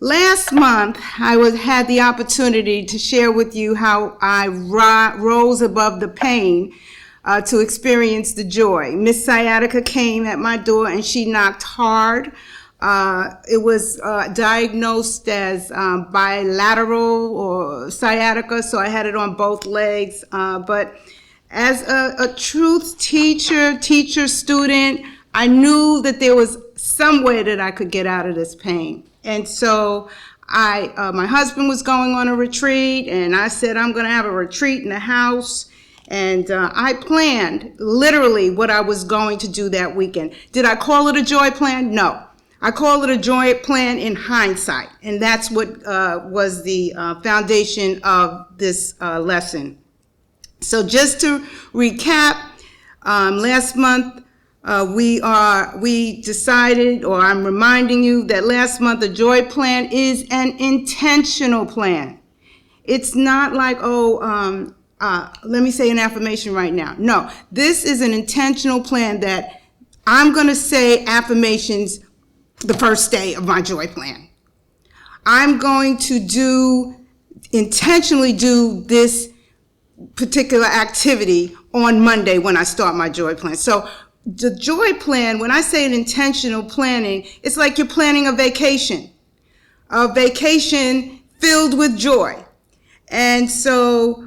Last month, I had the opportunity to share with you how I rose above the pain to experience the joy. Miss Sciatica came at my door and she knocked hard. It was diagnosed as bilateral or sciatica, so I had it on both legs. But as a truth teacher, student, I knew that there was some way that I could get out of this pain. And so my husband was going on a retreat, and I said, I'm going to have a retreat in the house. And I planned literally what I was going to do that weekend. Did I call it a joy plan? No. I call it a joy plan in hindsight. And that's what was the foundation of this lesson. So just to recap, last month, we decided, or I'm reminding you that last month the joy plan is an intentional plan. It's not like, let me say an affirmation right now. No, this is an intentional plan that I'm going to say affirmations the first day of my joy plan. I'm going to intentionally do this particular activity on Monday when I start my joy plan. So the joy plan, when I say an intentional planning, it's like you're planning a vacation filled with joy. And so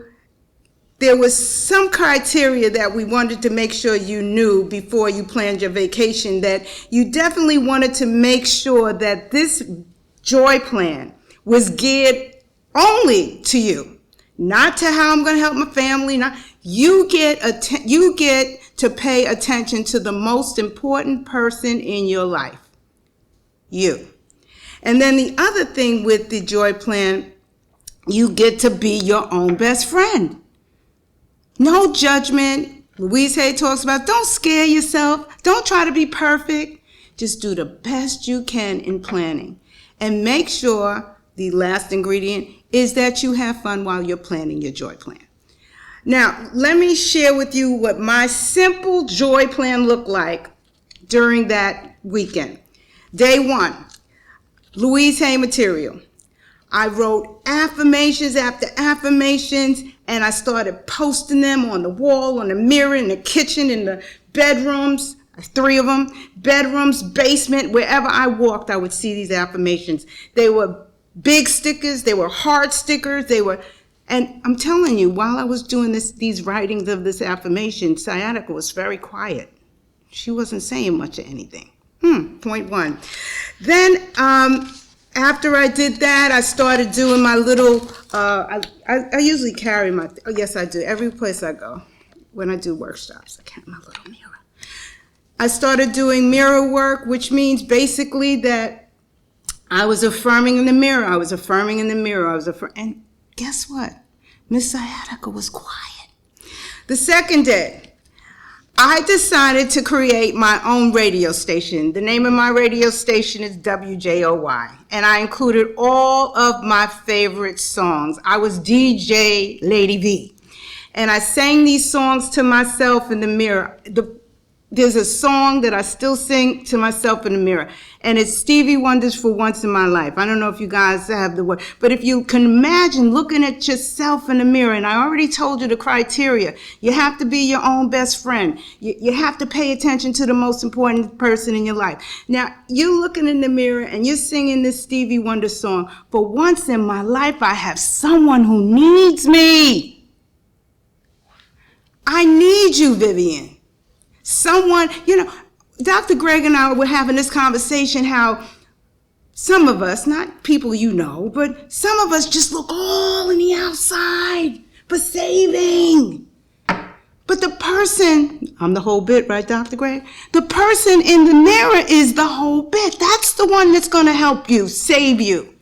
there was some criteria that we wanted to make sure you knew before you planned your vacation, that you definitely wanted to make sure that this joy plan was geared only to you, not to how I'm going to help my family. You get to pay attention to the most important person in your life, you. And then the other thing with the joy plan, you get to be your own best friend. No judgment. Louise Hay talks about, don't scare yourself. Don't try to be perfect. Just do the best you can in planning. And make sure the last ingredient is that you have fun while you're planning your joy plan. Now, let me share with you what my simple joy plan looked like during that weekend. Day one, Louise Hay material. I wrote affirmations after affirmations, and I started posting them on the wall, on the mirror, in the kitchen, in the bedrooms, 3 of them, bedrooms, basement, wherever I walked, I would see these affirmations. They were big stickers, they were hard stickers, and I'm telling you, while I was doing these writings of this affirmation, Sciatica was very quiet. She wasn't saying much of anything. Point one. Then, after I did that, I started doing my little, I usually carry my, yes I do, every place I go, when I do workshops, I carry my little mirror. I started doing mirror work, which means basically that I was affirming in the mirror, and guess what? Miss Sciatica was quiet. The second day, I decided to create my own radio station. The name of my radio station is WJOY, and I included all of my favorite songs. I was DJ Lady V, and I sang these songs to myself in the mirror. There's a song that I still sing to myself in the mirror, and it's Stevie Wonder's For Once in My Life. I don't know if you guys have the word, but if you can imagine looking at yourself in the mirror, and I already told you the criteria. You have to be your own best friend. You have to pay attention to the most important person in your life. Now, you're looking in the mirror, and you're singing this Stevie Wonder song. For once in my life, I have someone who needs me. I need you, Vivian. Someone, Dr. Greg and I were having this conversation how some of us, not people you know, but some of us just look all on the outside for saving. But the person, I'm the whole bit, right, Dr. Greg? The person in the mirror is the whole bit. That's the one that's going to help you, save you.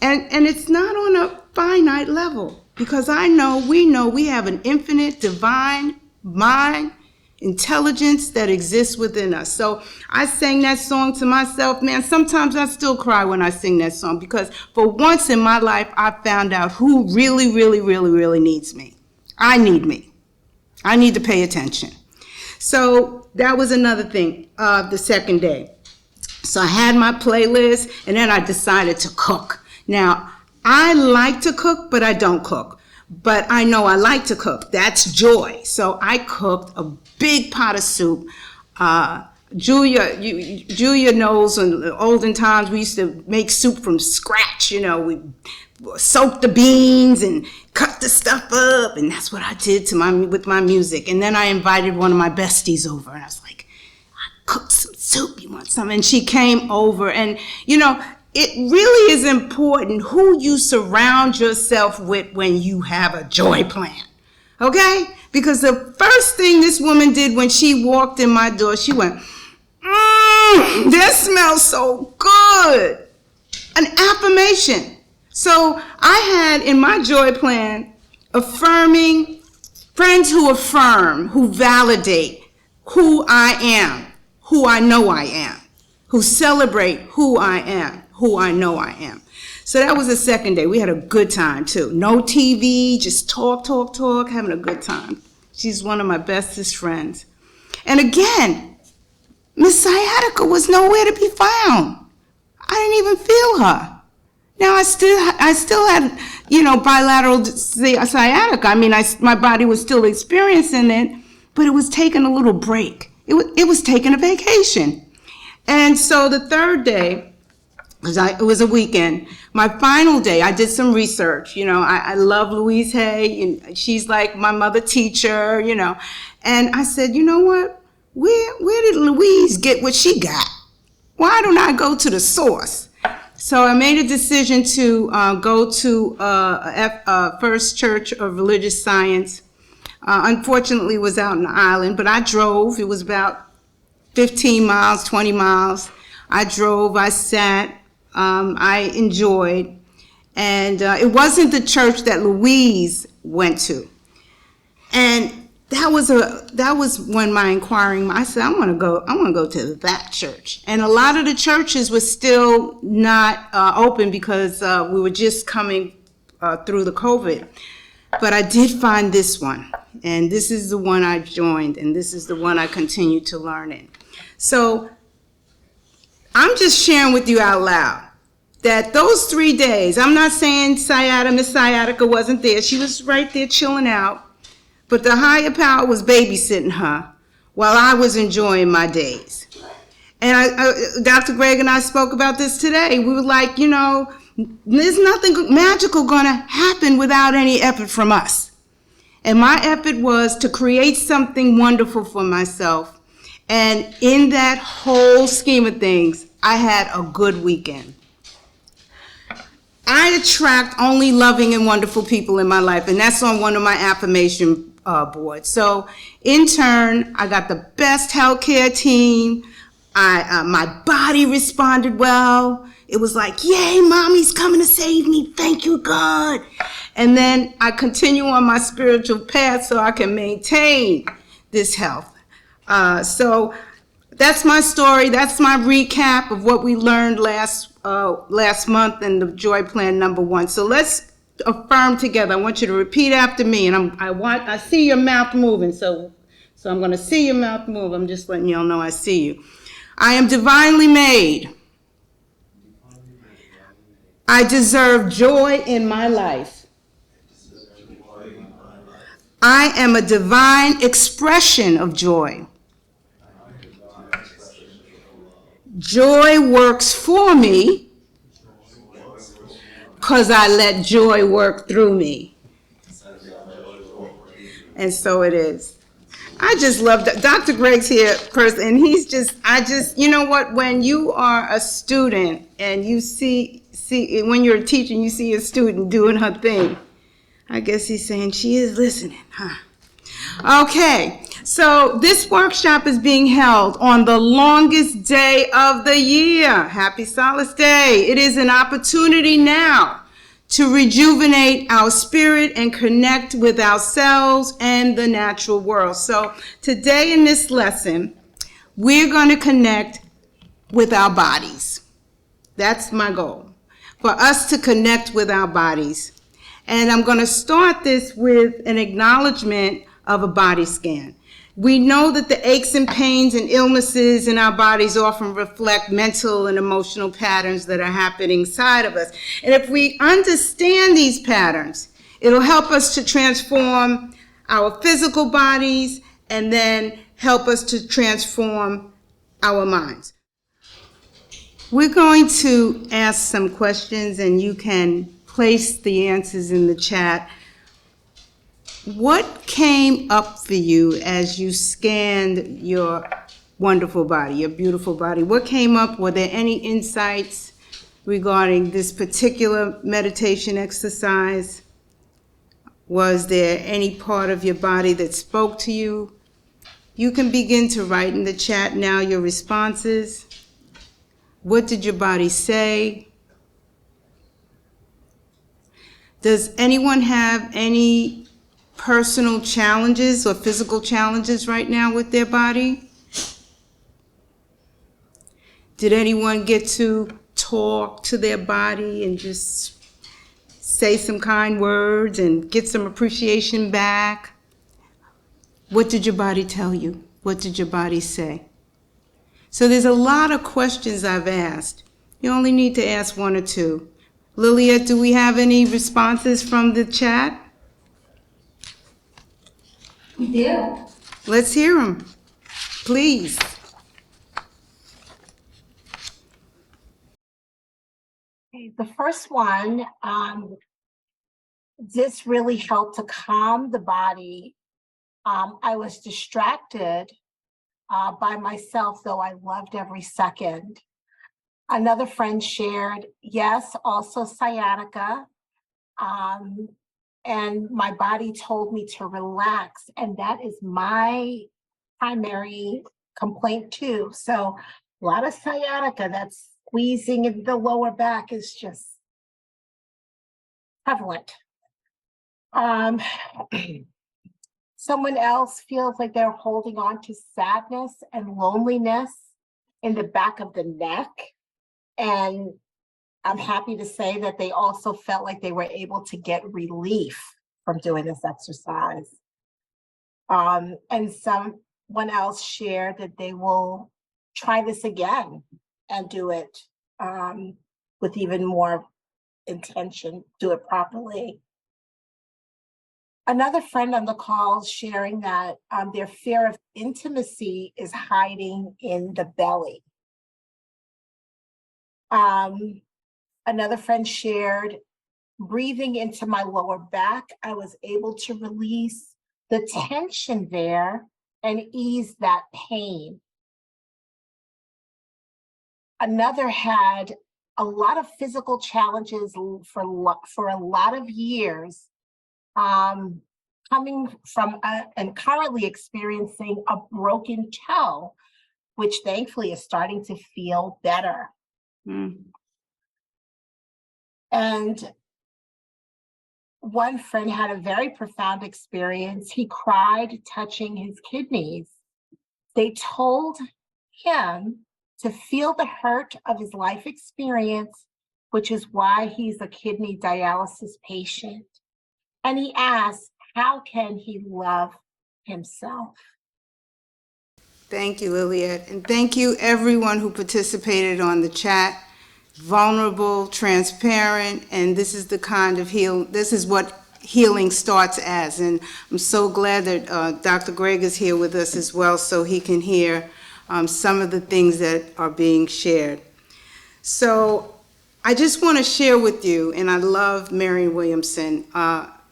And it's not on a finite level, because we have an infinite, divine mind, intelligence that exists within us. So I sang that song to myself. Man, sometimes I still cry when I sing that song, because for once in my life, I found out who really, really, really, really needs me. I need me. I need to pay attention. So that was another thing, the second day. So I had my playlist, and then I decided to cook. Now, I like to cook, but I don't cook. But I know I like to cook. That's joy. So I cooked a big pot of soup. Julia knows in the olden times we used to make soup from scratch. We soak the beans and cut the stuff up, and that's what I did with my music. And then I invited one of my besties over, and I was like, I cooked some soup, you want some? And she came over, and it really is important who you surround yourself with when you have a joy plan, okay? Because the first thing this woman did when she walked in my door, she went, that smells so good. An affirmation. So I had in my joy plan affirming, friends who affirm, who validate who I am, who I know I am, who celebrate who I am, who I know I am. So that was the second day. We had a good time too. No TV, just talk, having a good time. She's one of my bestest friends. And again, Miss Sciatica was nowhere to be found. I didn't even feel her. Now I still had, bilateral sciatica. I mean, my body was still experiencing it, but it was taking a little break. It was taking a vacation. And so the third day, it was a weekend. My final day, I did some research. I love Louise Hay. She's like my mother teacher, And I said, you know what? Where did Louise get what she got? Why don't I go to the source? So I made a decision to go to First Church of Religious Science. Unfortunately, it was out in the island, but I drove. It was about 15 miles, 20 miles. I drove, I sat, I enjoyed. And it wasn't the church that Louise went to. And that was when my inquiring, I said, I want to go to that church. And a lot of the churches were still not open because we were just coming through the COVID. But I did find this one, and this is the one I joined, and this is the one I continue to learn in. So I'm just sharing with you out loud that those 3 days, I'm not saying Miss Sciatica wasn't there. She was right there chilling out. But the higher power was babysitting her while I was enjoying my days. And Dr. Greg and I spoke about this today. We were like, there's nothing magical going to happen without any effort from us. And my effort was to create something wonderful for myself. And in that whole scheme of things, I had a good weekend. I attract only loving and wonderful people in my life, and that's on one of my affirmation boards. So in turn, I got the best healthcare team. My body responded well. It was like, yay, mommy's coming to save me. Thank you, God. And then I continue on my spiritual path so I can maintain this health. So that's my story. That's my recap of what we learned last month in the Joy Plan number 1. So let's affirm together. I want you to repeat after me, and I see your mouth moving. So I'm going to see your mouth move. I'm just letting y'all know I see you. I am divinely made. I deserve joy in my life. I am a divine expression of joy. Joy works for me because I let joy work through me. And so it is. I just love that. Dr. Greg's here, person, and you know what, when you are a student and you see when you're teaching, you see a student doing her thing, I guess he's saying she is listening, huh? Okay, so this workshop is being held on the longest day of the year. Happy Solace Day. It is an opportunity now to rejuvenate our spirit and connect with ourselves and the natural world. So today in this lesson, we're going to connect with our bodies. That's my goal, for us to connect with our bodies. And I'm going to start this with an acknowledgement of a body scan. We know that the aches and pains and illnesses in our bodies often reflect mental and emotional patterns that are happening inside of us. And if we understand these patterns, it'll help us to transform our physical bodies and then help us to transform our minds. We're going to ask some questions and you can place the answers in the chat. What came up for you as you scanned your wonderful body, your beautiful body? What came up? Were there any insights regarding this particular meditation exercise? Was there any part of your body that spoke to you? You can begin to write in the chat now your responses. What did your body say? Does anyone have any personal challenges or physical challenges right now with their body? Did anyone get to talk to their body and just say some kind words and get some appreciation back? What did your body tell you? What did your body say? So there's a lot of questions I've asked. You only need to ask one or two. Lilliet, do we have any responses from the chat? We do. Let's hear them, please. Okay, the first one, this really helped to calm the body. I was distracted by myself, though I loved every second. Another friend shared, yes, also sciatica. And my body told me to relax, and that is my primary complaint too. So a lot of sciatica, that's squeezing in the lower back, is just prevalent. Someone else feels like they're holding on to sadness and loneliness in the back of the neck. And I'm happy to say that they also felt like they were able to get relief from doing this exercise. And someone else shared that they will try this again and do it with even more intention, do it properly. Another friend on the call sharing that their fear of intimacy is hiding in the belly. Another friend shared, breathing into my lower back, I was able to release the tension there and ease that pain. Another had a lot of physical challenges for a lot of years, coming from and currently experiencing a broken toe, which thankfully is starting to feel better. And one friend had a very profound experience. He cried touching his kidneys. They told him to feel the hurt of his life experience, which is why he's a kidney dialysis patient. And he asked, how can he love himself? Thank you, Lilliet. And thank you everyone who participated on the chat. Vulnerable, transparent, and this is the kind of this is what healing starts as. And I'm so glad that Dr. Greg is here with us as well, so he can hear some of the things that are being shared. So I just want to share with you, and I love Marianne Williamson.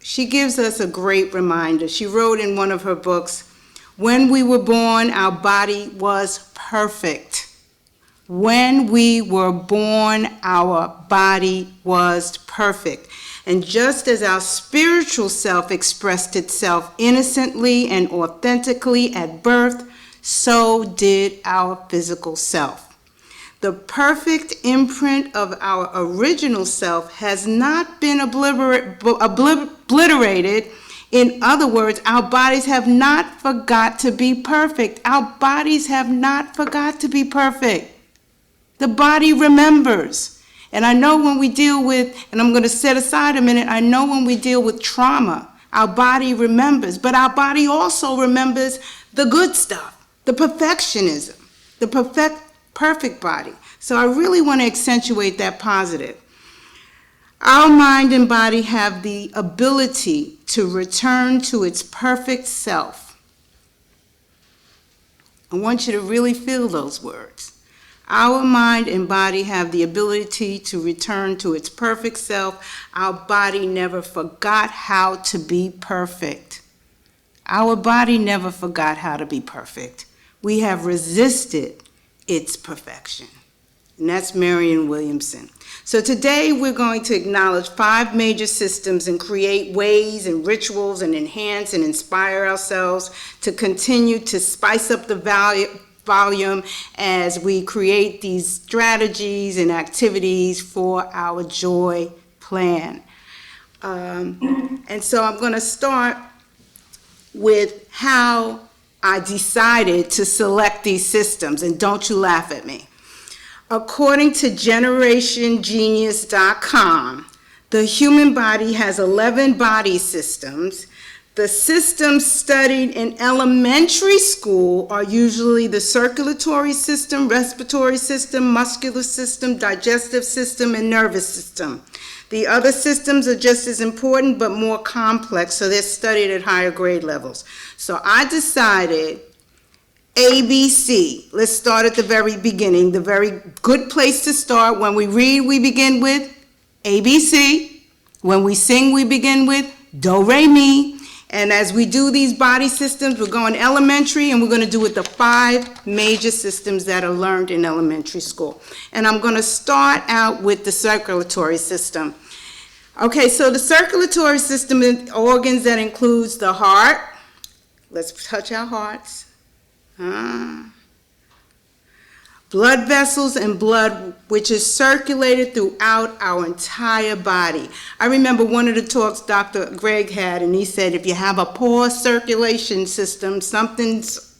She gives us a great reminder. She wrote in one of her books, when we were born, our body was perfect. When we were born, our body was perfect. And just as our spiritual self expressed itself innocently and authentically at birth, so did our physical self. The perfect imprint of our original self has not been obliterated. In other words, our bodies have not forgot to be perfect. Our bodies have not forgot to be perfect. The body remembers. And I know when we deal with, and I'm going to set aside a minute, I know when we deal with trauma, Our body remembers, but our body also remembers the good stuff, the perfectionism, the perfect body. So I really want to accentuate that positive. Our mind and body have the ability to return to its perfect self. I want you to really feel those words. Our mind and body have the ability to return to its perfect self. Our body never forgot how to be perfect. Our body never forgot how to be perfect. We have resisted its perfection. And that's Marianne Williamson. So today we're going to acknowledge 5 major systems and create ways and rituals and enhance and inspire ourselves to continue to spice up the volume as we create these strategies and activities for our joy plan. And so I'm going to start with how I decided to select these systems, and don't you laugh at me. According to GenerationGenius.com, the human body has 11 body systems. The systems studied in elementary school are usually the circulatory system, respiratory system, muscular system, digestive system, and nervous system. The other systems are just as important but more complex, so they're studied at higher grade levels. So I decided ABC. Let's start at the very beginning. The very good place to start. When we read, we begin with ABC. When we sing, we begin with Do, Re, Mi. And as we do these body systems, we're going elementary, and we're going to do with the 5 major systems that are learned in elementary school. And I'm going to start out with the circulatory system. Okay, so the circulatory system is organs that includes the heart. Let's touch our hearts. Blood vessels and blood, which is circulated throughout our entire body. I remember one of the talks Dr. Greg had, and he said if you have a poor circulation system, something's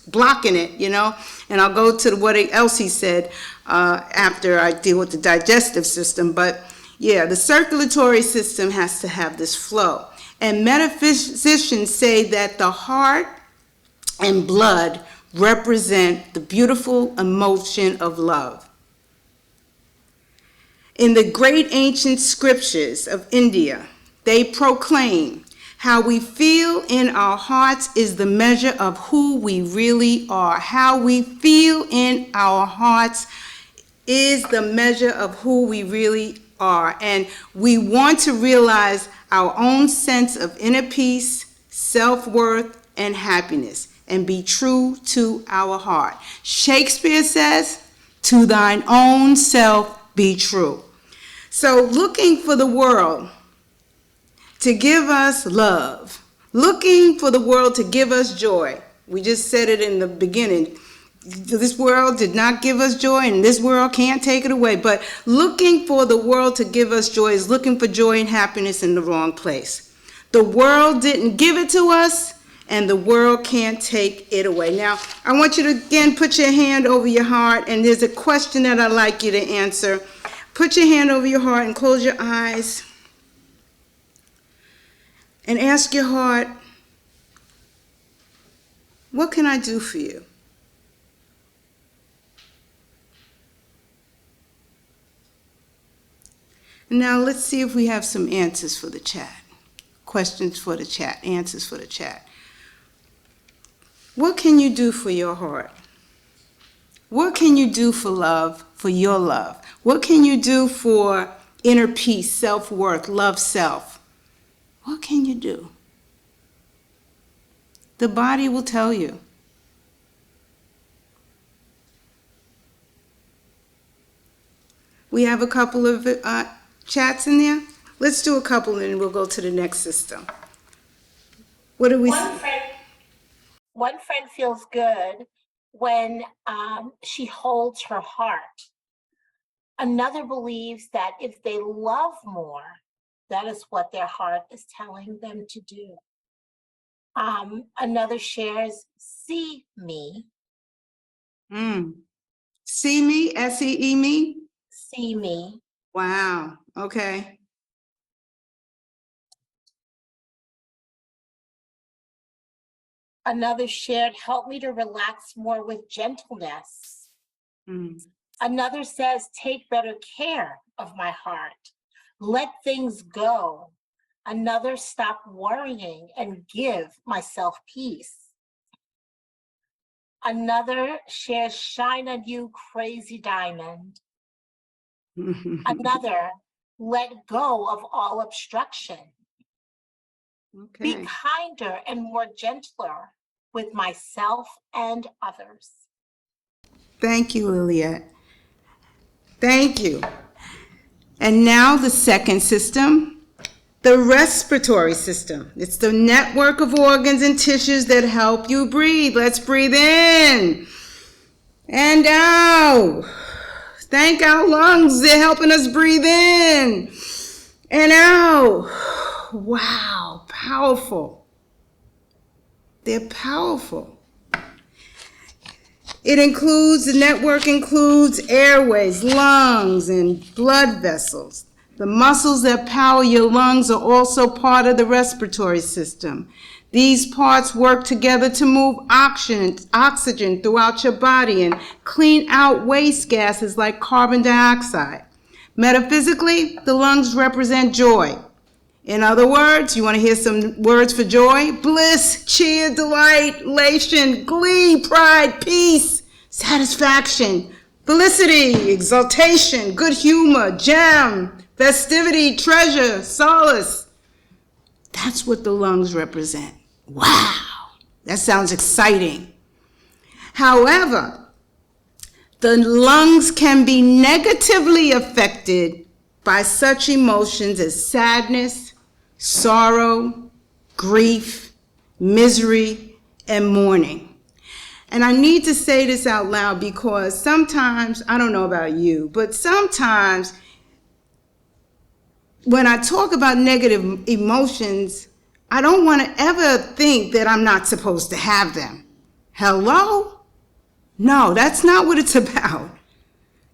blocking it, you know. And I'll go to what else he said after I deal with the digestive system. But yeah, the circulatory system has to have this flow. And metaphysicians say that the heart and blood represent the beautiful emotion of love. In the great ancient scriptures of India, they proclaim how we feel in our hearts is the measure of who we really are. How we feel in our hearts is the measure of who we really are. And we want to realize our own sense of inner peace, self-worth, and happiness, and be true to our heart. Shakespeare says, to thine own self be true. So looking for the world to give us love, looking for the world to give us joy. We just said it in the beginning. This world did not give us joy, and this world can't take it away. But looking for the world to give us joy is looking for joy and happiness in the wrong place. The world didn't give it to us, and the world can't take it away. Now, I want you to again put your hand over your heart, and there's a question that I'd like you to answer. Put your hand over your heart and close your eyes and ask your heart, what can I do for you? Now let's see if we have some answers for the chat. Questions for the chat, answers for the chat. What can you do for your heart? What can you do for love, for your love? What can you do for inner peace, self-worth, love self? What can you do? The body will tell you. We have a couple of chats in there. Let's do a couple and then we'll go to the next system. What do we see? One friend feels good when she holds her heart. Another believes that if they love more, that is what their heart is telling them to do. Another shares, see me. See me, S-E-E me? See me. Wow, okay. Another shared, help me to relax more with gentleness. Another says, take better care of my heart. Let things go. Another, stop worrying and give myself peace. Another shares, shine on you, crazy diamond. Another, let go of all obstruction. Okay. Be kinder and more gentler with myself and others. Thank you, Liliette. Thank you. And now the second system, the respiratory system. It's the network of organs and tissues that help you breathe. Let's breathe in and out. Thank our lungs. They're helping us breathe in and out. Wow, powerful. They're powerful. The network includes airways, lungs, and blood vessels. The muscles that power your lungs are also part of the respiratory system. These parts work together to move oxygen throughout your body and clean out waste gases like carbon dioxide. Metaphysically, the lungs represent joy. In other words, you want to hear some words for joy? Bliss, cheer, delight, elation, glee, pride, peace, satisfaction, felicity, exultation, good humor, jam, festivity, treasure, solace. That's what the lungs represent. Wow, that sounds exciting. However, the lungs can be negatively affected by such emotions as sadness, sorrow, grief, misery, and mourning. And I need to say this out loud because sometimes, I don't know about you, but sometimes when I talk about negative emotions, I don't want to ever think that I'm not supposed to have them. Hello? No, that's not what it's about.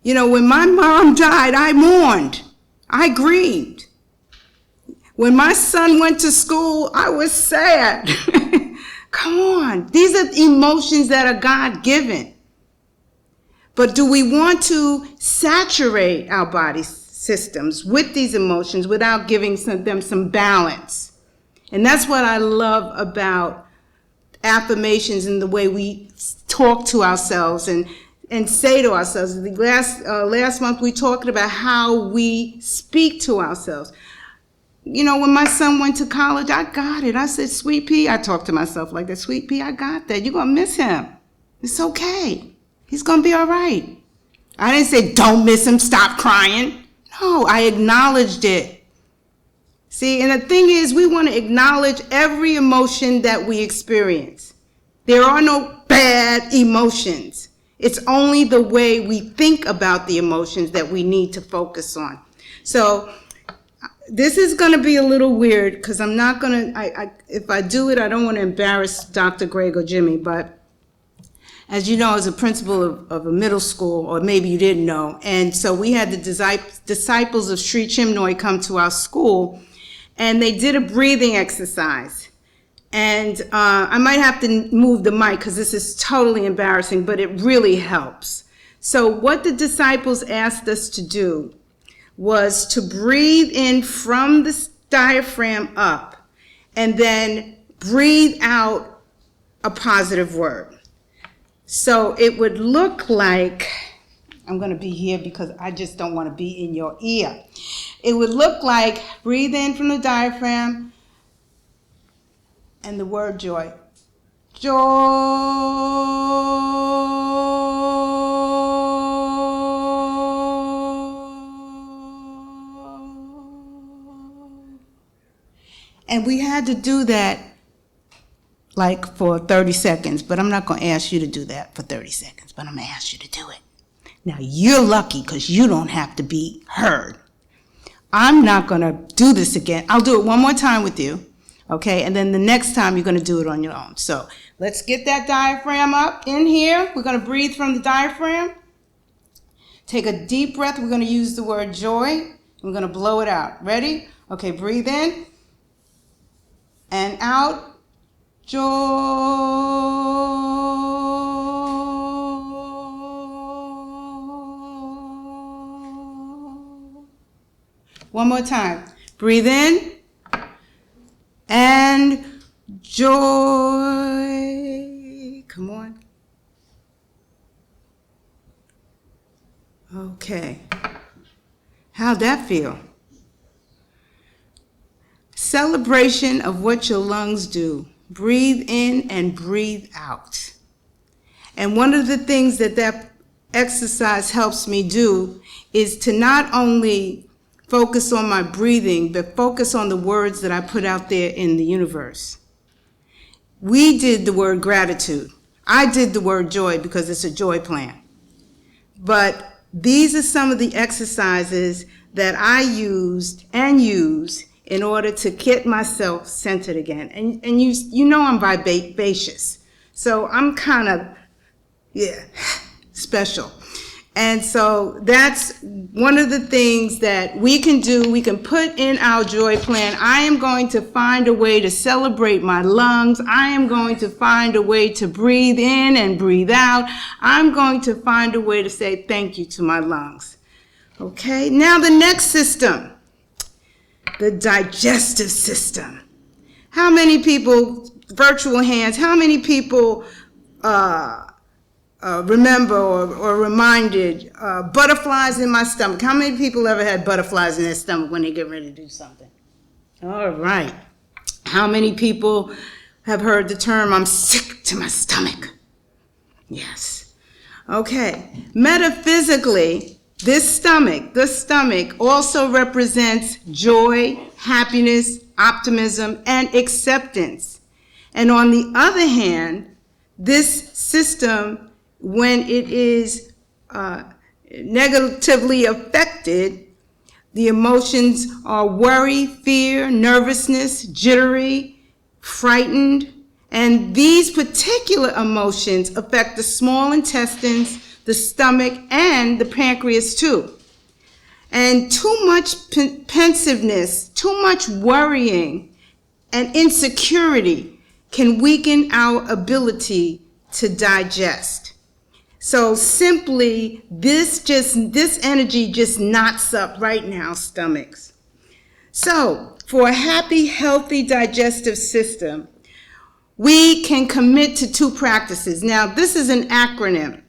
You know, when my mom died, I mourned. I grieved. When my son went to school, I was sad. Come on. These are emotions that are God-given. But do we want to saturate our body systems with these emotions without giving them some balance? And that's what I love about affirmations and the way we talk to ourselves and say to ourselves. Last month we talked about how we speak to ourselves. You know, when my son went to college, I got it. I said, Sweet Pea, I talked to myself like that. Sweet Pea, I got that. You're going to miss him. It's okay. He's going to be all right. I didn't say, don't miss him, stop crying. No, I acknowledged it. See, and the thing is, we want to acknowledge every emotion that we experience. There are no bad emotions. It's only the way we think about the emotions that we need to focus on. So this is going to be a little weird because I'm not going to, if I do it, I don't want to embarrass Dr. Greg or Jimmy, but as you know, as a principal of a middle school, or maybe you didn't know, and so we had the disciples of Sri Chinmoy come to our school, and they did a breathing exercise. And I might have to move the mic because this is totally embarrassing, but it really helps. So what the disciples asked us to do was to breathe in from the diaphragm up and then breathe out a positive word. So it would look like, I'm going to be here because I just don't want to be in your ear. It would look like breathe in from the diaphragm and the word joy. Joy. And we had to do that like for 30 seconds, but I'm not going to ask you to do that for 30 seconds, but I'm going to ask you to do it. Now, you're lucky because you don't have to be heard. I'm not going to do this again. I'll do it one more time with you, okay? And then the next time you're going to do it on your own. So let's get that diaphragm up in here. We're going to breathe from the diaphragm. Take a deep breath. We're going to use the word joy. We're going to blow it out. Ready? Okay, breathe in and out. joy. One more time. Breathe in and joy. Come on. Okay. How'd that feel? Celebration of what your lungs do. Breathe in and breathe out. And one of the things that exercise helps me do is to not only focus on my breathing, but focus on the words that I put out there in the universe. We did the word gratitude. I did the word joy because it's a joy plan. But these are some of the exercises that I used and use in order to get myself centered again. And you know I'm vivacious. So I'm kind of, special. And so that's one of the things that we can do. We can put in our joy plan. I am going to find a way to celebrate my lungs. I am going to find a way to breathe in and breathe out. I'm going to find a way to say thank you to my lungs. Okay, now the next system, the digestive system. How many people, virtual hands, how many people remember or reminded butterflies in my stomach? How many people ever had butterflies in their stomach when they get ready to do something? All right. How many people have heard the term, I'm sick to my stomach? Yes. Okay. Metaphysically, the stomach also represents joy, happiness, optimism, and acceptance. And on the other hand, this system, when it is negatively affected, the emotions are worry, fear, nervousness, jittery, frightened, and these particular emotions affect the small intestines, the stomach, and the pancreas too. And too much pensiveness, too much worrying, and insecurity can weaken our ability to digest. So simply, this energy just knots up right in our stomachs. So for a happy, healthy digestive system, we can commit to 2 practices. Now, this is an acronym,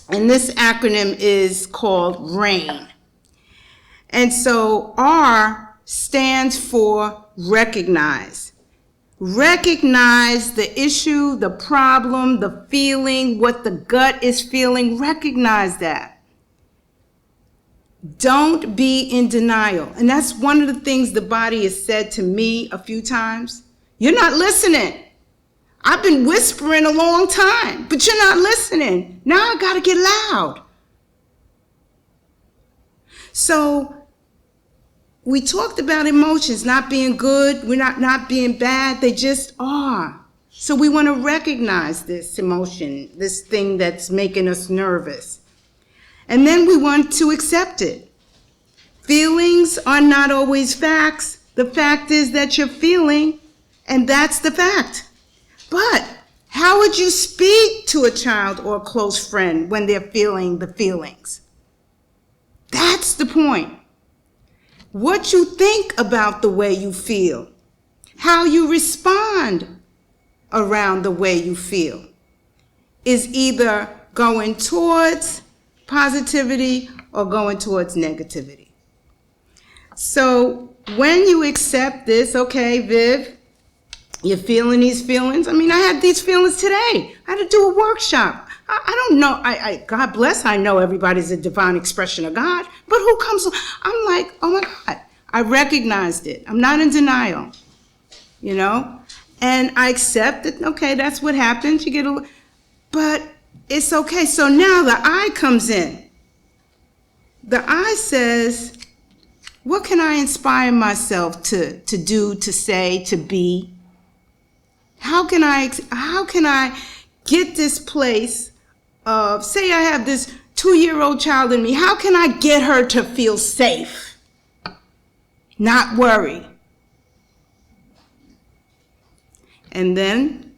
and this acronym is called RAIN. And so R stands for recognize. Recognize the issue, the problem, the feeling, what the gut is feeling. Recognize that. Don't be in denial. And that's one of the things the body has said to me a few times. You're not listening. I've been whispering a long time, but you're not listening. Now I got to get loud. So we talked about emotions not being good, we're not being bad, they just are. So we want to recognize this emotion, this thing that's making us nervous. And then we want to accept it. Feelings are not always facts. The fact is that you're feeling, and that's the fact. But how would you speak to a child or a close friend when they're feeling the feelings? That's the point. What you think about the way you feel, how you respond around the way you feel, is either going towards positivity or going towards negativity. So when you accept this, okay, Viv, you're feeling these feelings. I mean, I had these feelings today. I had to do a workshop. I don't know. God bless, I know everybody's a divine expression of God, but who comes? I'm like, oh my God, I recognized it. I'm not in denial, and I accept it. Okay, that's what happens. You get but it's okay. So now the I comes in. The I says, what can I inspire myself to do, to say, to be? How can I get this place of, say I have this 2-year-old child in me, how can I get her to feel safe, not worry? And then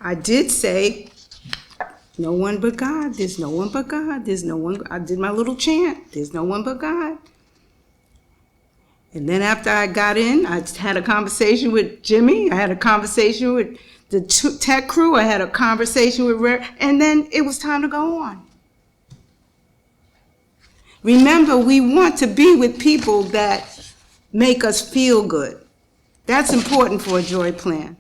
I did say, no one but God. There's no one but God. There's no one. I did my little chant. There's no one but God. And then after I got in, I had a conversation with Jimmy. I had a conversation with the tech crew. I had a conversation with Rev, and then it was time to go on. Remember, we want to be with people that make us feel good. That's important for a joy plan.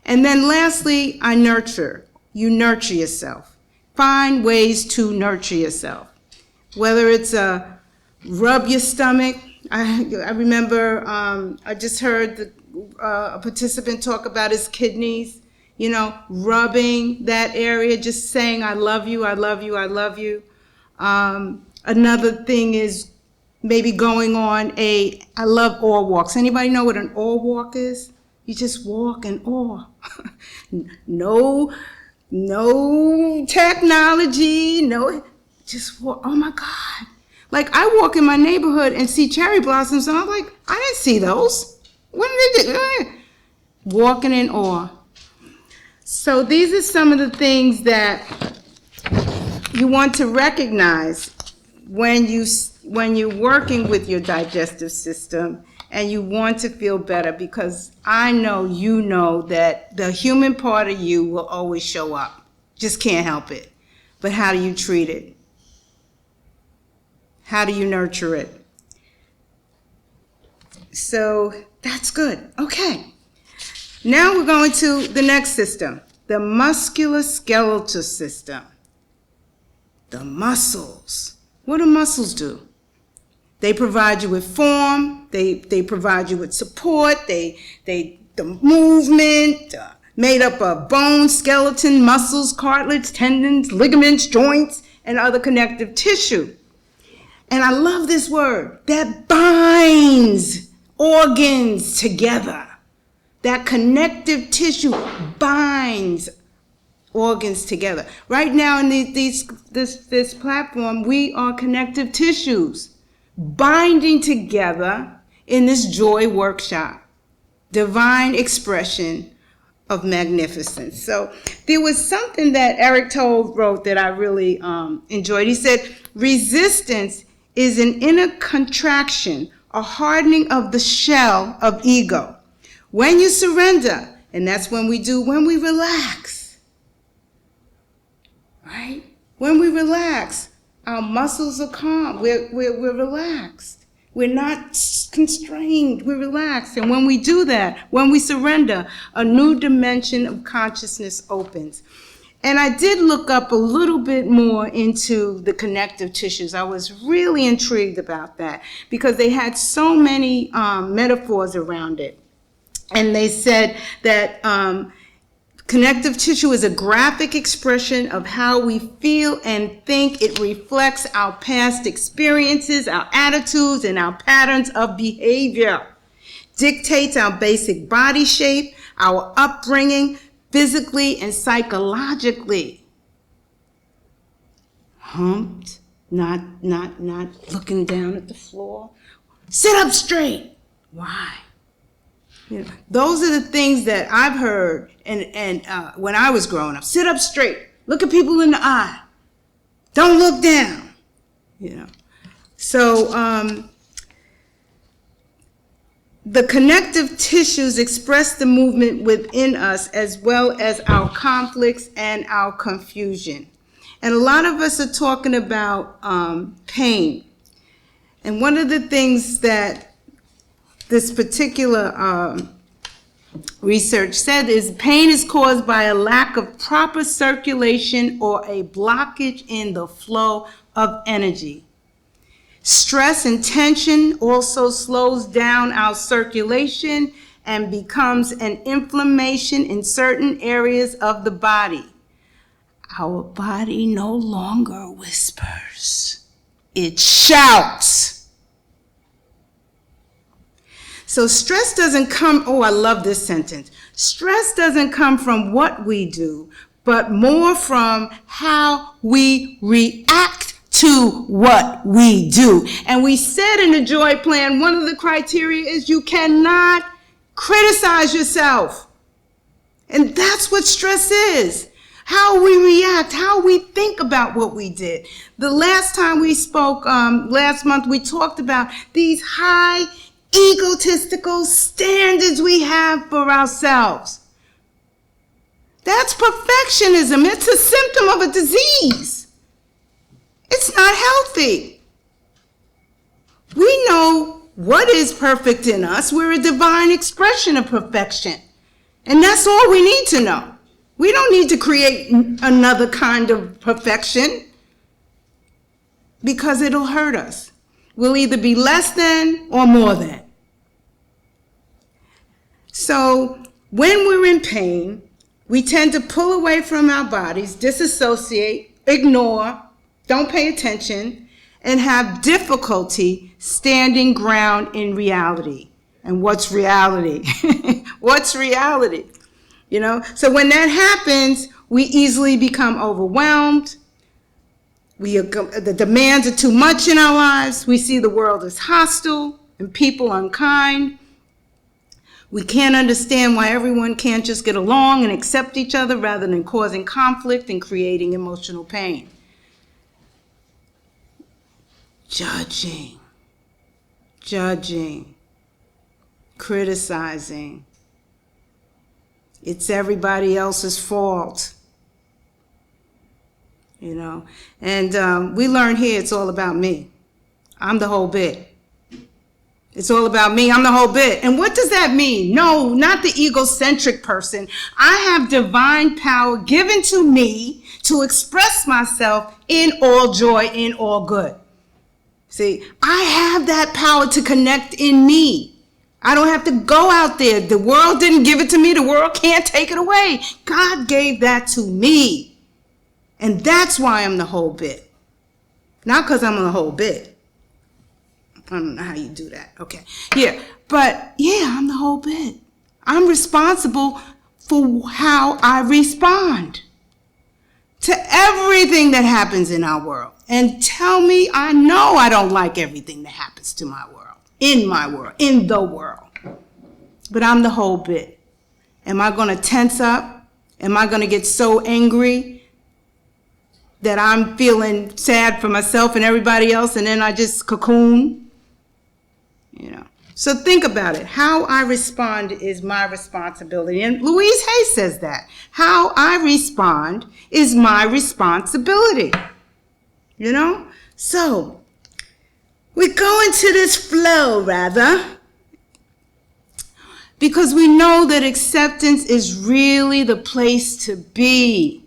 And then lastly, I nurture. You nurture yourself. Find ways to nurture yourself. Whether it's rub your stomach. I remember I just heard a participant talk about his kidneys, rubbing that area, just saying, I love you, I love you, I love you. Another thing is maybe going on I love awe walks. Anybody know what an awe walk is? You just walk in awe. No technology, just walk. Oh my God. Like I walk in my neighborhood and see cherry blossoms and I'm like, I didn't see those. What did they do? Walking in awe. So these are some of the things that you want to recognize when you're working with your digestive system and you want to feel better, because I know you know that the human part of you will always show up. Just can't help it. But how do you treat it? How do you nurture it? So that's good. Okay. Now we're going to the next system, the musculoskeletal system. The muscles. What do muscles do? They provide you with form. They provide you with support. The movement, made up of bone, skeleton, muscles, cartilage, tendons, ligaments, joints, and other connective tissue. And I love this word, that binds organs together. That connective tissue binds organs together. Right now in this platform, we are connective tissues binding together in this joy workshop. Divine expression of magnificence. So there was something that Eric Toll wrote that I really enjoyed. He said, resistance is an inner contraction, a hardening of the shell of ego. When you surrender, and that's when we relax, right? When we relax, our muscles are calm. We're relaxed. We're not constrained. We're relaxed. And when we do that, when we surrender, a new dimension of consciousness opens. And I did look up a little bit more into the connective tissues. I was really intrigued about that because they had so many metaphors around it. And they said that connective tissue is a graphic expression of how we feel and think. It reflects our past experiences, our attitudes, and our patterns of behavior. Dictates our basic body shape, our upbringing, physically and psychologically. Humped, not looking down at the floor. Sit up straight. Why? Those are the things that I've heard and when I was growing up. Sit up straight. Look at people in the eye. Don't look down. So the connective tissues express the movement within us as well as our conflicts and our confusion. And a lot of us are talking about pain. And one of the things that this particular research said is pain is caused by a lack of proper circulation or a blockage in the flow of energy. Stress and tension also slows down our circulation and becomes an inflammation in certain areas of the body. Our body no longer whispers, it shouts. So stress doesn't come, I love this sentence. Stress doesn't come from what we do, but more from how we react to what we do. And we said in the Joy Plan, one of the criteria is you cannot criticize yourself. And that's what stress is. How we react, how we think about what we did. The last time we spoke, last month, we talked about these high egotistical standards we have for ourselves. That's perfectionism. It's a symptom of a disease. It's not healthy. We know what is perfect in us. We're a divine expression of perfection. And that's all we need to know. We don't need to create another kind of perfection because it'll hurt us. We'll either be less than or more than. So when we're in pain, we tend to pull away from our bodies, disassociate, ignore, don't pay attention, and have difficulty standing ground in reality. And what's reality? What's reality? You know, so when that happens, we easily become overwhelmed. The demands are too much in our lives. We see the world as hostile and people unkind. We can't understand why everyone can't just get along and accept each other rather than causing conflict and creating emotional pain. Judging, criticizing. It's everybody else's fault. You know, and we learn here it's all about me. I'm the whole bit. It's all about me. I'm the whole bit. And what does that mean? No, not the egocentric person. I have divine power given to me to express myself in all joy, in all good. See, I have that power to connect in me. I don't have to go out there. The world didn't give it to me. The world can't take it away. God gave that to me. And that's why I'm the whole bit. Not because I'm the whole bit. I don't know how you do that. Okay. Yeah. But yeah, I'm the whole bit. I'm responsible for how I respond to everything that happens in our world. And tell me, I know I don't like everything that happens to my world, in the world. But I'm the whole bit. Am I going to tense up? Am I going to get so angry that I'm feeling sad for myself and everybody else and then I just cocoon? You know. So think about it. How I respond is my responsibility. And Louise Hay says that. How I respond is my responsibility. You know? So, we go into this flow, rather, because we know that acceptance is really the place to be.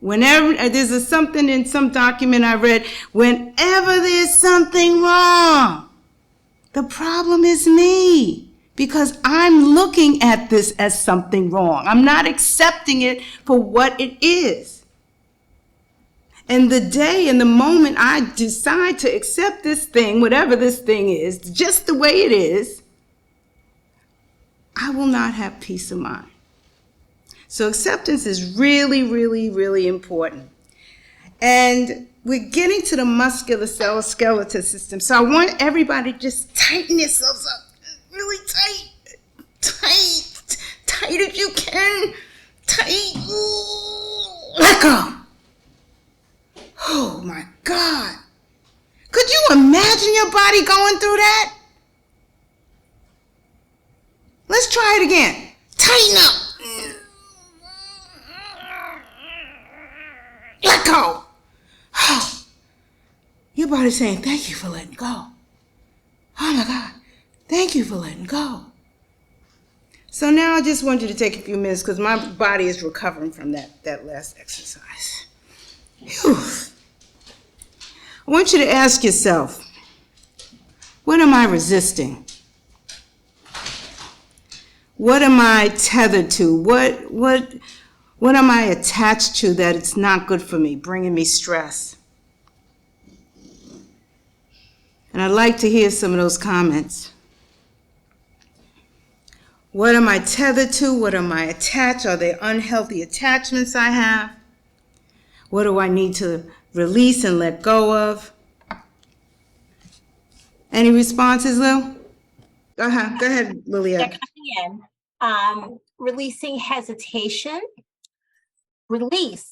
Whenever, there's something in some document I read, whenever there's something wrong, the problem is me, because I'm looking at this as something wrong. I'm not accepting it for what it is. And the day and the moment I decide to accept this thing, whatever this thing is, just the way it is, I will not have peace of mind. So acceptance is really, really, really important. And we're getting to the musculoskeletal system. So I want everybody to just tighten yourselves up. Really tight. Tight as you can. Tight. Ooh. Let go. Oh my God. Could you imagine your body going through that? Let's try it again. Tighten up. Let go. Your body's saying, thank you for letting go. Oh my God. Thank you for letting go. So now I just want you to take a few minutes because my body is recovering from that last exercise. Whew. I want you to ask yourself, what am I resisting? What am I tethered to? What am I attached to that it's not good for me, bringing me stress? And I'd like to hear some of those comments. What am I tethered to? What am I attached? Are there unhealthy attachments I have? What do I need to release and let go of? Any responses, Lil? Go ahead, Lilia. They're coming in. Releasing hesitation, releasing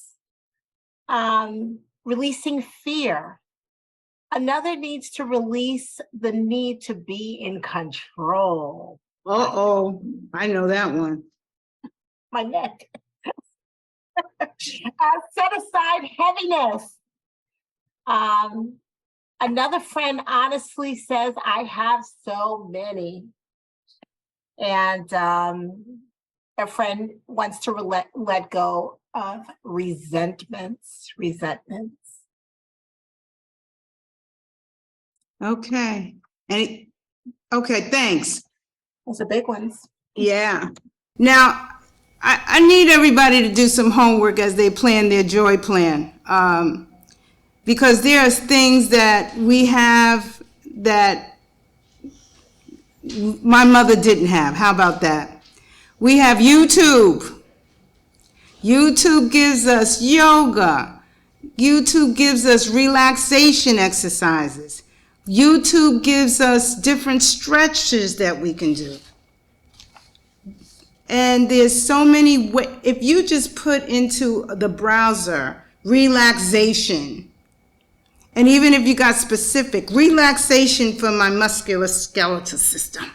fear. Another needs to release the need to be in control. Uh-oh, I know that one. My neck. Set aside heaviness. Another friend honestly says, I have so many. And a friend wants to let go of resentments. Okay. Okay, thanks. Those are big ones. Yeah. Now, I need everybody to do some homework as they plan their joy plan. Because there's things that we have that my mother didn't have. How about that? We have YouTube. YouTube gives us yoga. YouTube gives us relaxation exercises. YouTube gives us different stretches that we can do. And there's so many ways. If you just put into the browser relaxation, and even if you got specific, relaxation for my musculoskeletal system,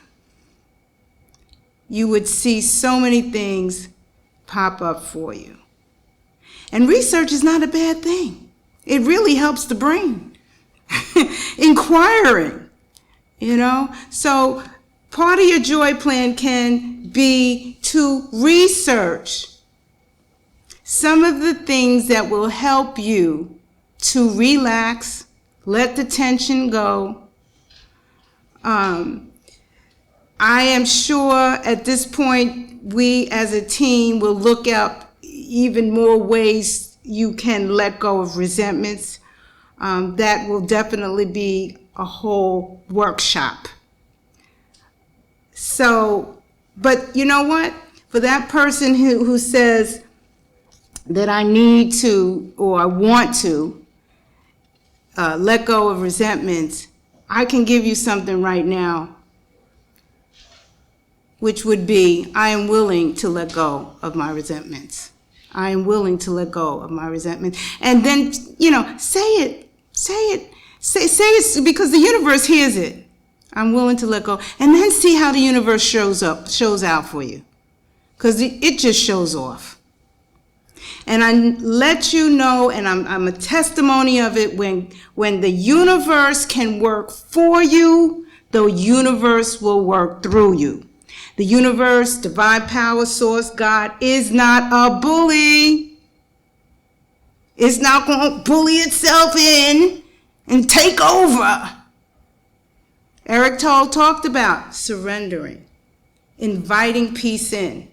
you would see so many things pop up for you. And research is not a bad thing. It really helps the brain. Inquiring, So part of your joy plan can be to research some of the things that will help you to relax, let the tension go. I am sure at this point, we as a team will look up even more ways you can let go of resentments. That will definitely be a whole workshop. So, but you know what? For that person who says that I need to or I want to let go of resentments, I can give you something right now, which would be, I am willing to let go of my resentments. I am willing to let go of my resentment. And then, say it. Say it because the universe hears it. I'm willing to let go. And then see how the universe shows out for you. Because it just shows off. And I let you know, and I'm a testimony of it, when the universe can work for you, the universe will work through you. The universe, divine power, source, God, is not a bully. It's not going to bully itself in and take over. Eric Tolle talked about surrendering, inviting peace in.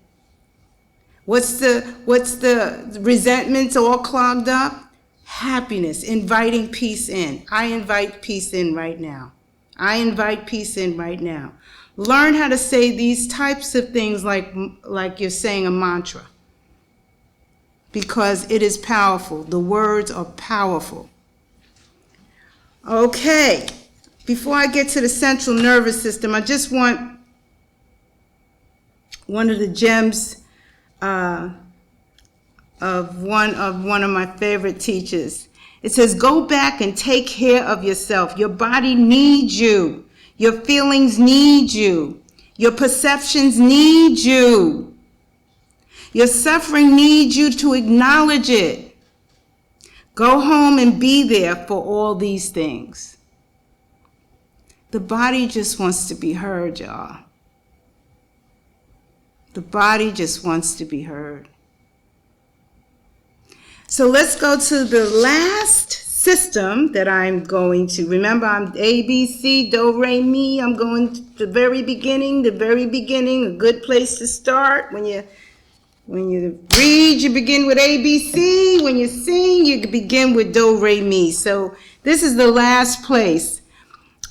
What's the resentments all clogged up? Happiness, inviting peace in. I invite peace in right now. I invite peace in right now. Learn how to say these types of things like you're saying a mantra. Because it is powerful. The words are powerful. Okay. Before I get to the central nervous system, I just want one of the gems of one of my favorite teachers. It says, go back and take care of yourself. Your body needs you. Your feelings need you. Your perceptions need you. Your suffering needs you to acknowledge it. Go home and be there for all these things. The body just wants to be heard, y'all. The body just wants to be heard. So let's go to the last system that I'm going to. Remember, I'm A, B, C, Do, Re, Mi. I'm going to the very beginning, a good place to start. When you read, you begin with A, B, C. When you sing, you begin with Do, Re, Mi. So this is the last place.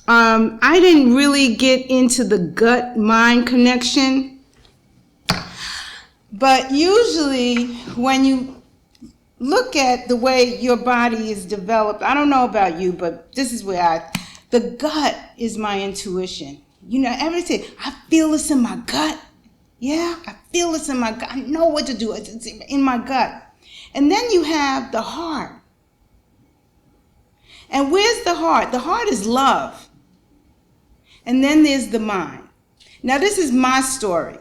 I didn't really get into the gut-mind connection. But usually when you look at the way your body is developed, I don't know about you, but this is where the gut is my intuition. Everything, I feel this in my gut. Yeah, I feel this in my gut. I know what to do. It's in my gut. And then you have the heart. And where's the heart? The heart is love. And then there's the mind. Now, this is my story.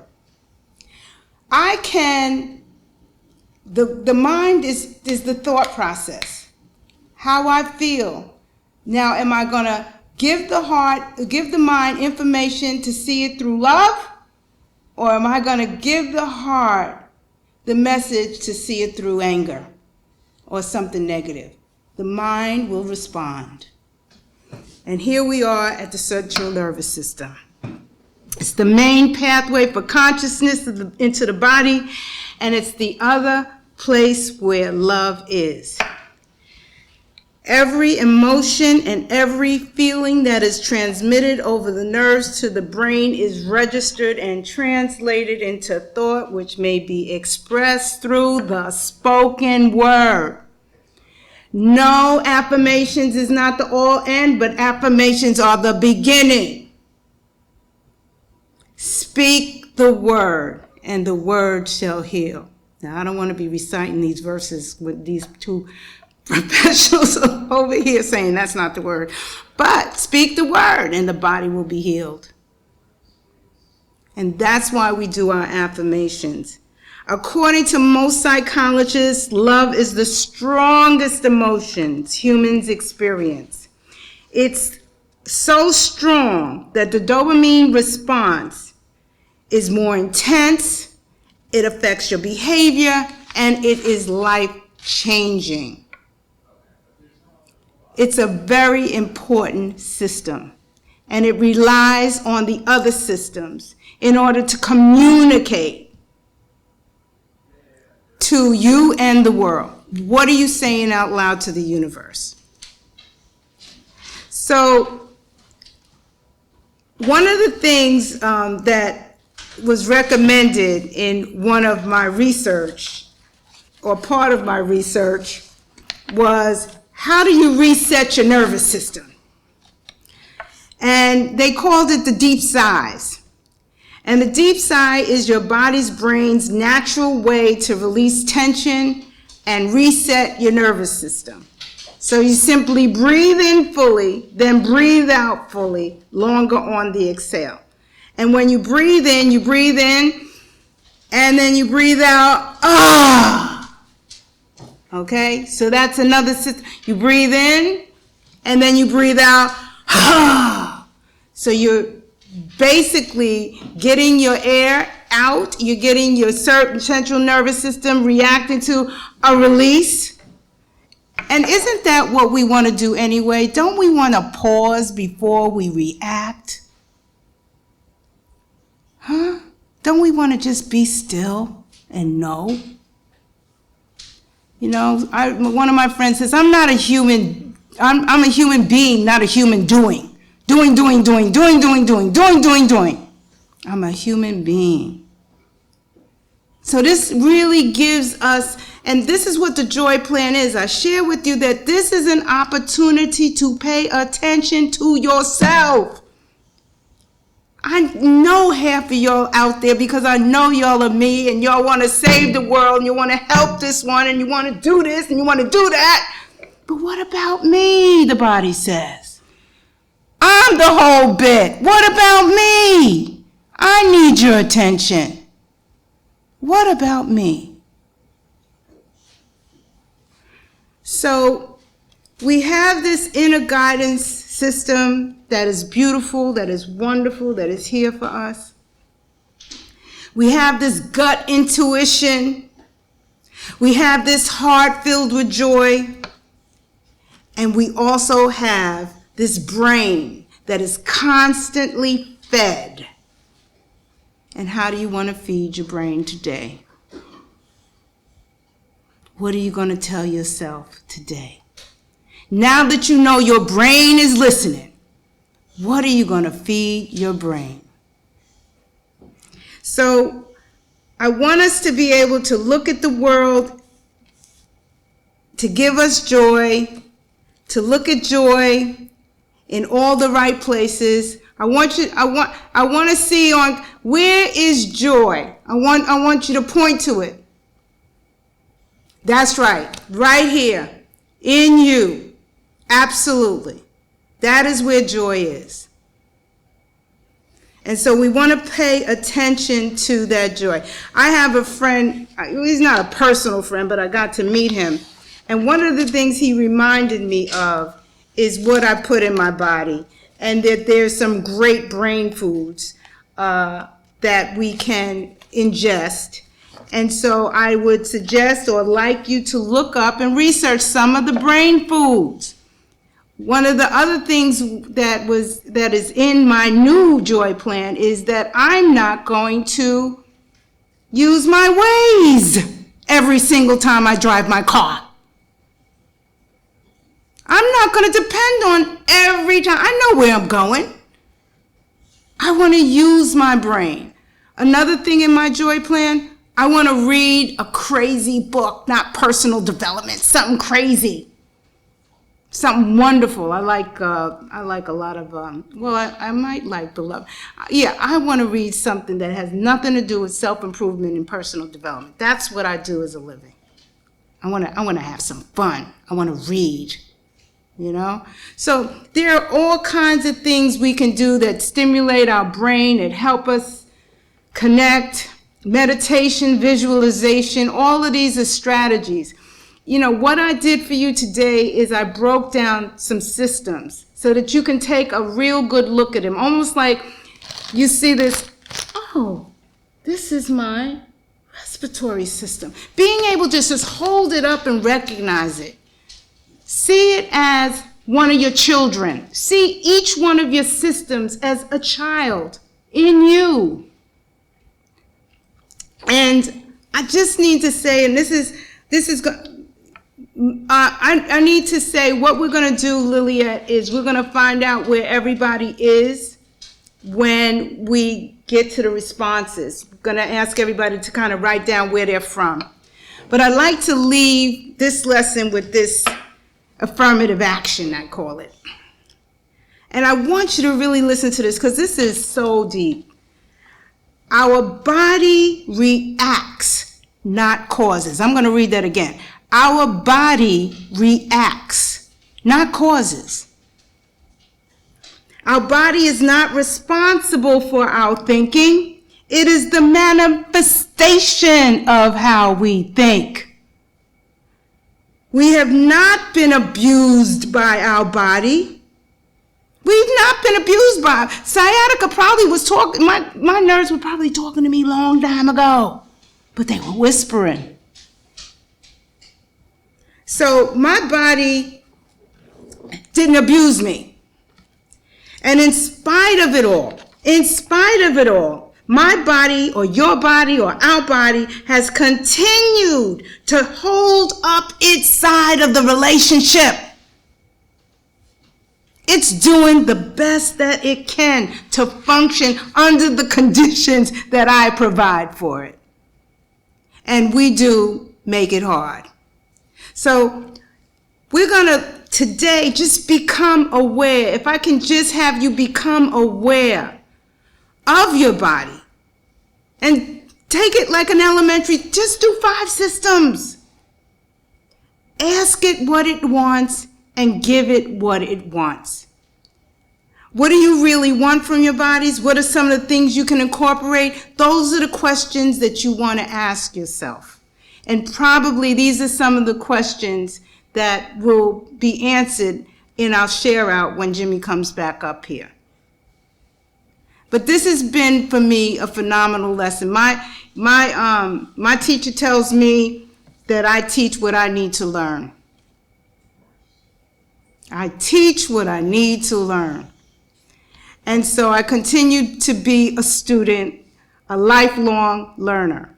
The mind is the thought process. How I feel. Now, am I going to give the mind information to see it through love? Or am I going to give the heart the message to see it through anger or something negative? The mind will respond. And here we are at the central nervous system. It's the main pathway for consciousness into the body, and it's the other place where love is. Every emotion and every feeling that is transmitted over the nerves to the brain is registered and translated into thought, which may be expressed through the spoken word. No, affirmations is not the all end, but affirmations are the beginning. Speak the word, and the word shall heal. Now, I don't want to be reciting these verses with these two professionals over here saying that's not the word. But speak the word, and the body will be healed. And that's why we do our affirmations. According to most psychologists, love is the strongest emotions humans experience. It's so strong that the dopamine response is more intense, it affects your behavior, and it is life-changing. It's a very important system, and it relies on the other systems in order to communicate to you and the world. What are you saying out loud to the universe? So, one of the things that was recommended in one of my research, or part of my research, was how do you reset your nervous system? And they called it the deep sighs. And the deep sigh is your brain's natural way to release tension and reset your nervous system. So you simply breathe in fully, then breathe out fully, longer on the exhale. And when you breathe in, and then you breathe out, ah. Okay, so that's another system. You breathe in, and then you breathe out, ah. So you're basically getting your air out, you're getting your central nervous system reacting to a release. And isn't that what we want to do anyway? Don't we want to pause before we react? Huh? Don't we want to just be still and know? You know, one of my friends says, I'm a human being, not a human doing. Doing. I'm a human being. So this really gives us, and this is what the joy plan is. I share with you that this is an opportunity to pay attention to yourself. I know half of y'all out there because I know y'all are me, and y'all want to save the world, and you want to help this one, and you want to do this, and you want to do that. But what about me, the body says? I'm the whole bit. What about me? I need your attention. What about me? So we have this inner guidance system that is beautiful, that is wonderful, that is here for us. We have this gut intuition. We have this heart filled with joy. And we also have this brain that is constantly fed. And how do you want to feed your brain today? What are you going to tell yourself today? Now that you know your brain is listening, what are you going to feed your brain? So I want us to be able to look at the world to give us joy, to look at joy in all the right places, I want to see on where is joy. I want you to point to it. That's right. Right here. In you. Absolutely. That is where joy is. And so we want to pay attention to that joy. I have a friend, he's not a personal friend, but I got to meet him. And one of the things he reminded me of is what I put in my body. And that there's some great brain foods that we can ingest. And so I would suggest or like you to look up and research some of the brain foods. One of the other things that is in my new joy plan is that I'm not going to use my Waze every single time I drive my car. I'm not going to depend on every time. I know where I'm going. I want to use my brain. Another thing in my joy plan, I want to read a crazy book, not personal development, something crazy. Something wonderful. I like a lot of, I might like the love. Yeah, I want to read something that has nothing to do with self-improvement and personal development. That's what I do as a living. I want to have some fun. I want to read, you know? So there are all kinds of things we can do that stimulate our brain, that help us connect, meditation, visualization, all of these are strategies. You know, what I did for you today is I broke down some systems so that you can take a real good look at them. Almost like you see this, oh, this is my respiratory system. Being able to just hold it up and recognize it. See it as one of your children. See each one of your systems as a child in you. And I just need to say, and this is I need to say what we're going to do, Liliet, is we're going to find out where everybody is when we get to the responses. We're going to ask everybody to kind of write down where they're from. But I'd like to leave this lesson with this affirmative action, I call it. And I want you to really listen to this because this is so deep. Our body reacts, not causes. I'm going to read that again. Our body reacts, not causes. Our body is not responsible for our thinking. It is the manifestation of how we think. We have not been abused by our body. We've not been abused by it. Sciatica probably was talking, my nerves were probably talking to me a long time ago, but they were whispering. So my body didn't abuse me. And in spite of it all, my body or your body or our body has continued to hold up its side of the relationship. It's doing the best that it can to function under the conditions that I provide for it. And we do make it hard. So we're going to today just become aware. If I can just have you become aware of your body and take it like an elementary, just do 5 systems. Ask it what it wants and give it what it wants. What do you really want from your bodies? What are some of the things you can incorporate? Those are the questions that you want to ask yourself. And probably these are some of the questions that will be answered in our share out when Jimmy comes back up here. But this has been for me a phenomenal lesson. My teacher tells me that I teach what I need to learn. I teach what I need to learn. And so I continue to be a student, a lifelong learner.